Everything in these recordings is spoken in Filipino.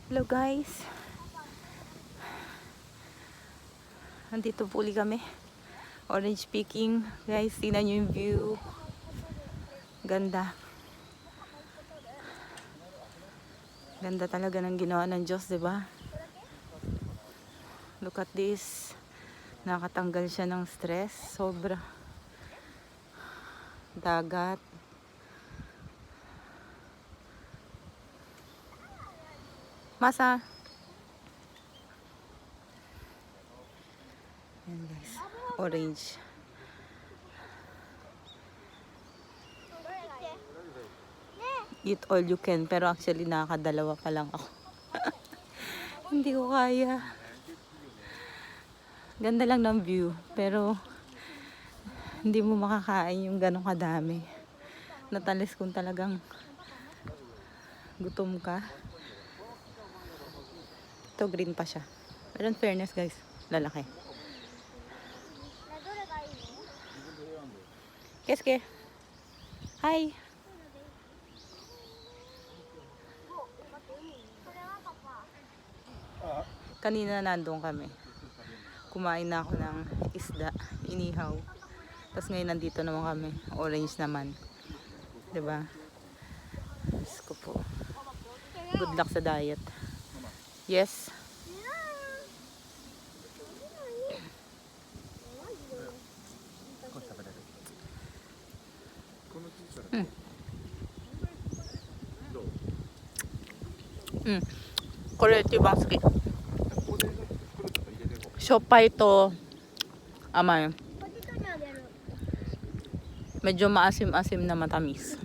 Hello guys. Nandito po ulit kami. Orange picking. Guys, tingnan nyo yung view. Ganda. Ganda talaga ng ginawa ng Diyos, diba? Look at this. Nakatanggal siya ng stress. Sobra. Dagat. Masa. Ayan guys. Orange. Eat all you can. Pero actually nakakadalawa pa lang ako. Hindi ko kaya. Ganda lang ng view. Pero hindi mo makakain yung ganong kadami. Natalis kung talagang gutom ka. Ito green pa siya. Pero in fairness guys, lalaki. Keske. Hi. Kanina nandun kami. Kumain na ako ng isda, inihaw. Tapos ngayon nandito naman kami. Orange naman. 'Di ba? Diyos ko po. Good luck sa diet. Yes. Koれ一番好き。しょっぱいと甘い。Medyo maasim-asim na matamis.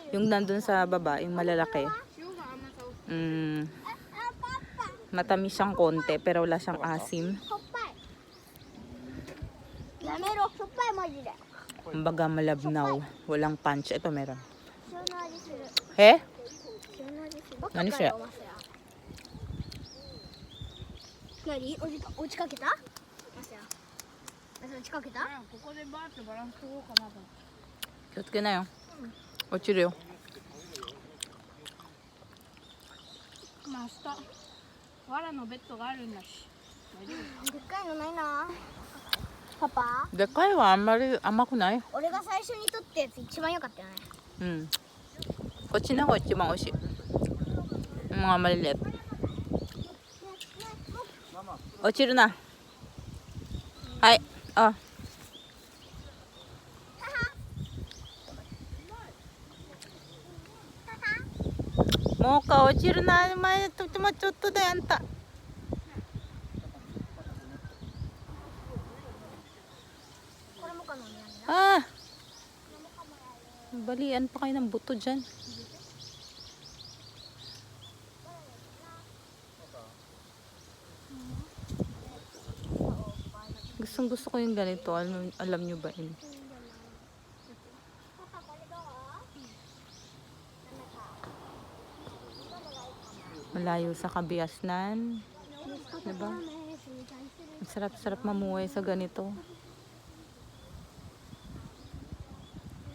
Yung nandun sa baba, yung malalaki. Matamis siyang konti, pero wala siyang asim. Kumbaga malabnaw. Walang punch. Ito meron. Eh? Nani siya? 何落ちかけた落ちかけたここでバーッとバランス取ろうかなと。気をつけなよ。落ちるよ。まあ明日藁のベッドがあるんだし大丈夫。でっかいのないなパパ。でかいはあんまり甘くない。俺が最初に取ったやつ一番良かったよね。うん。こっちの方が一番美味しい。mga maliliit. 落ちるな。はい。あ。もうか落ちるな。前とてもちょっとだよあんた。Ah. Balian pa kayo ng buto dyan. Gusto ko yung ganito. Alam nyo ba yun? Malayo sa Kabiasnan. Diba? Sarap-sarap mamuhay sa ganito.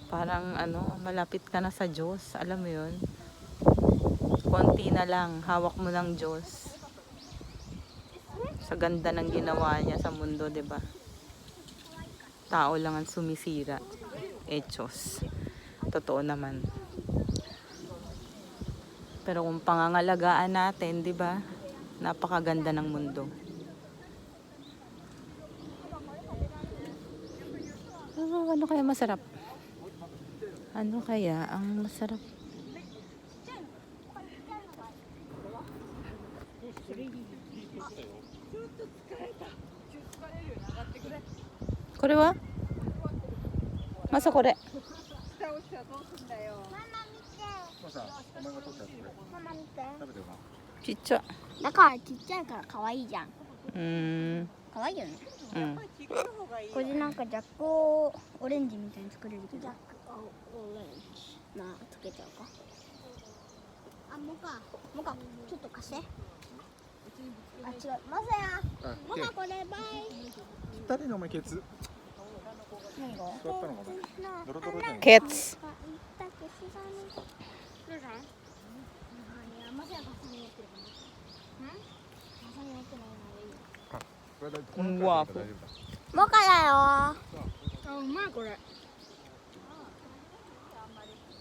Parang malapit ka na sa Diyos. Alam mo yun? Konti na lang. Hawak mo ng Diyos. Sa ganda ng ginawa niya sa mundo, 'di ba? Tao lang ang sumisira. Hechos. Totoo naman. Pero kung pangangalagaan natin, 'di ba? Napakaganda ng mundo. Ano kaya masarap? Ano kaya ang masarap? Kore wa? Masa kore? Chicha. だからちっちゃいから可愛いじゃん。可愛いよね。これでなんかジャックオレンジみたいに作れるけど。ジャックオレンジ。まあつけちゃおうか。あ、もか。もかちょっと貸して。あ、違う。まさや。もかこれバイ。誰のお前ケツ何が？座ったのかなドロドロじゃない Kets. まさやが住んでて。これだってうんワッフル大丈夫だモカだよ。あ、うまいこれ。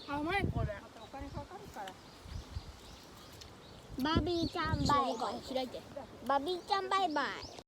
あ、うまいこれ。バービーちゃんバイバイ。開いて。バービーちゃんバイバイ。